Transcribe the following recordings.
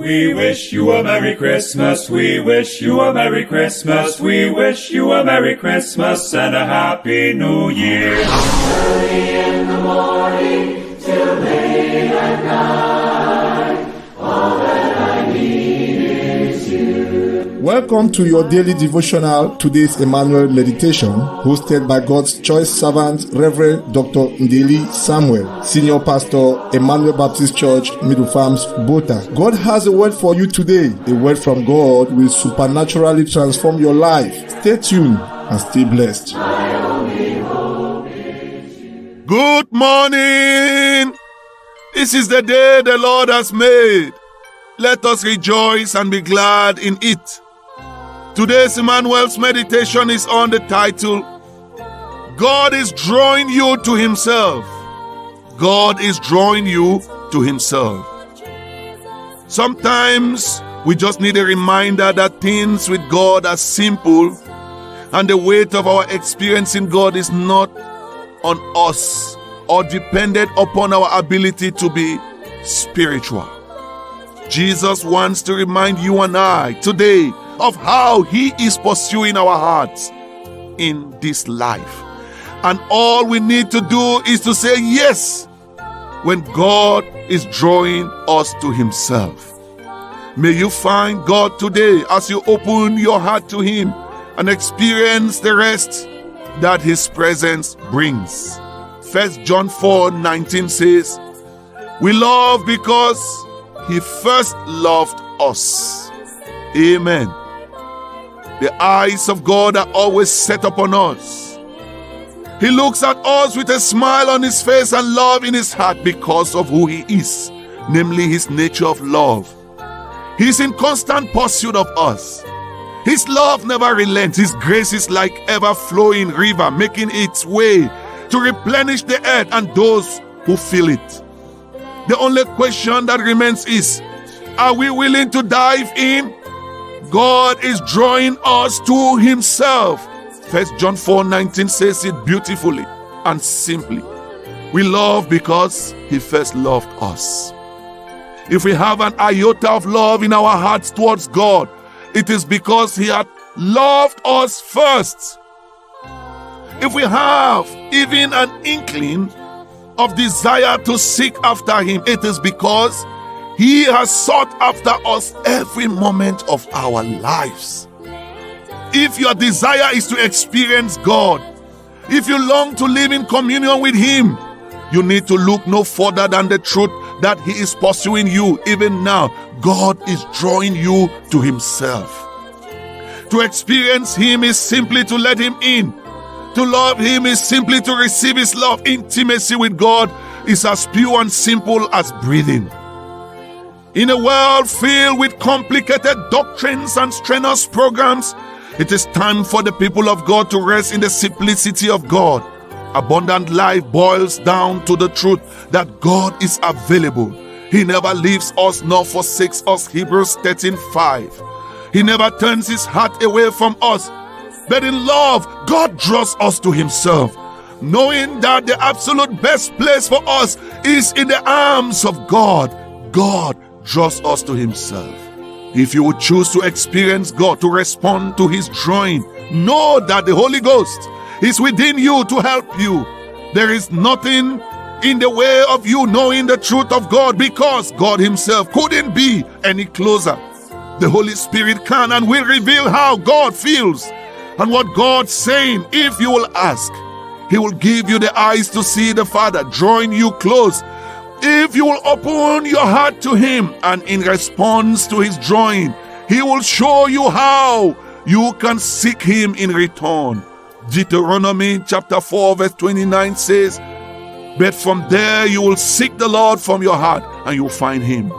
We wish you a Merry Christmas. We wish you a Merry Christmas. We wish you a Merry Christmas and a Happy New Year. Early in the morning till late at night, all that I need is you. Welcome to your daily devotional, today's Emmanuel meditation, hosted by God's choice servant, Reverend Dr. Ndeli Samuel, Senior Pastor, Emmanuel Baptist Church, Middle Farms, Bota. God has a word for you today. A word from God will supernaturally transform your life. Stay tuned and stay blessed. Good morning! This is the day the Lord has made. Let us rejoice and be glad in it. Today's Emmanuel's meditation is on the title, God is drawing you to Himself. God is drawing you to Himself. Sometimes we just need a reminder that things with God are simple and the weight of our experience in God is not on us or dependent upon our ability to be spiritual. Jesus wants to remind you and I today of how He is pursuing our hearts in this life. And all we need to do is to say yes when God is drawing us to Himself. May you find God today as you open your heart to Him and experience the rest that His presence brings. 1 John 4:19 says, we love because He first loved us. Amen. The eyes of God are always set upon us. He looks at us with a smile on His face and love in His heart because of who He is, namely His nature of love. He's in constant pursuit of us. His love never relents. His grace is like ever-flowing river, making its way to replenish the earth and those who feel it. The only question that remains is, are we willing to dive in? God is drawing us to Himself. 1 John 4:19 says it beautifully and simply. We love because He first loved us. If we have an iota of love in our hearts towards God, it is because He had loved us first. If we have even an inkling of desire to seek after Him, it is because He has sought after us every moment of our lives. If your desire is to experience God, if you long to live in communion with Him, you need to look no further than the truth that He is pursuing you even now. God is drawing you to Himself. To experience Him is simply to let Him in. To love Him is simply to receive His love. Intimacy with God is as pure and simple as breathing. In a world filled with complicated doctrines and strenuous programs, it is time for the people of God to rest in the simplicity of God. Abundant life boils down to the truth that God is available. He never leaves us nor forsakes us. Hebrews 13:5. He never turns His heart away from us. But in love, God draws us to Himself, knowing that the absolute best place for us is in the arms of God. God draws us to Himself. If you would choose to experience God, to respond to His drawing, know that the Holy Ghost is within you to help you. There is nothing in the way of you knowing the truth of God, because God Himself couldn't be any closer. The Holy Spirit can and will reveal how God feels and what God's saying. If you will ask, He will give you the eyes to see the Father drawing you close. If you will open your heart to Him, and in response to His drawing, He will show you how you can seek Him in return. Deuteronomy chapter 4 verse 29 says, but from there you will seek the Lord from your heart and you'll find Him.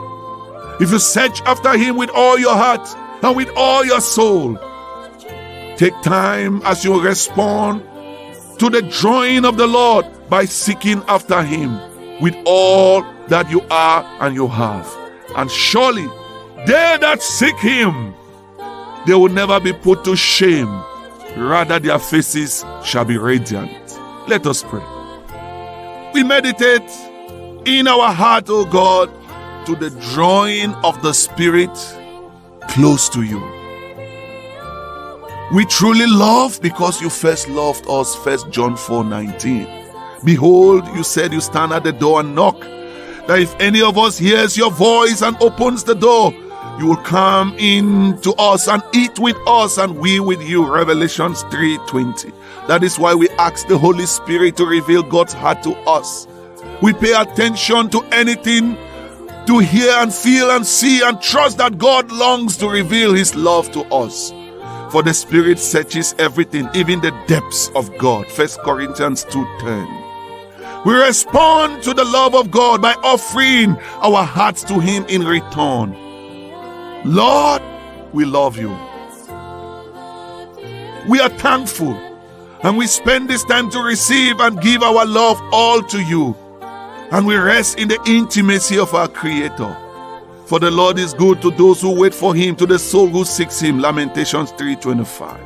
If you search after Him with all your heart and with all your soul, take time as you respond to the drawing of the Lord by seeking after Him with all that you are and you have. And surely they that seek Him, they will never be put to shame. Rather, their faces shall be radiant. Let us pray. We meditate in our heart, O God, to the drawing of the Spirit close to you. We truly love because you first loved us. 1 John 4:19. Behold, you said you stand at the door and knock, that if any of us hears your voice and opens the door, you will come in to us and eat with us and we with you. Revelations 3:20. That is why we ask the Holy Spirit to reveal God's heart to us. We pay attention to anything to hear and feel and see and trust that God longs to reveal his love to us. For the Spirit searches everything, even the depths of God. 1 Corinthians 2:10. We respond to the love of God by offering our hearts to him in return. Lord, we love you. We are thankful, and we spend this time to receive and give our love all to you. And we rest in the intimacy of our Creator. For the Lord is good to those who wait for him, to the soul who seeks him. Lamentations 3:25.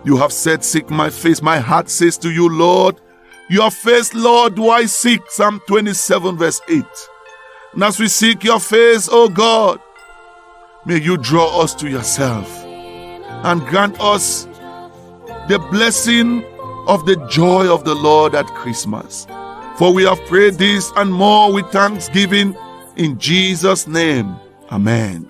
You have said, seek my face. My heart says to you, Lord, your face, Lord, do I seek. Psalm 27 verse 8. And as we seek your face, O God, may you draw us to yourself and grant us the blessing of the joy of the Lord at Christmas. For we have prayed this and more with thanksgiving in Jesus' name. Amen.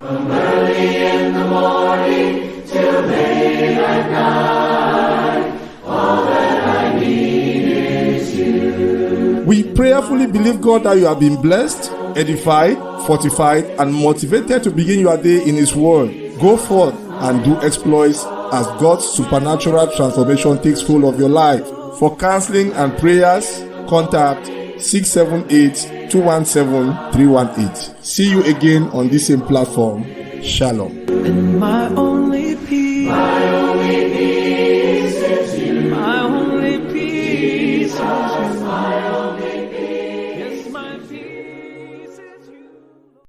From early in the morning till late at night, all that I need is you. We prayerfully believe, God, that you have been blessed, edified, fortified, and motivated to begin your day in his word. Go forth and do exploits as God's supernatural transformation takes hold of your life. For counseling and prayers, contact 678-217-318. See you again on this same platform. Shalom. In my own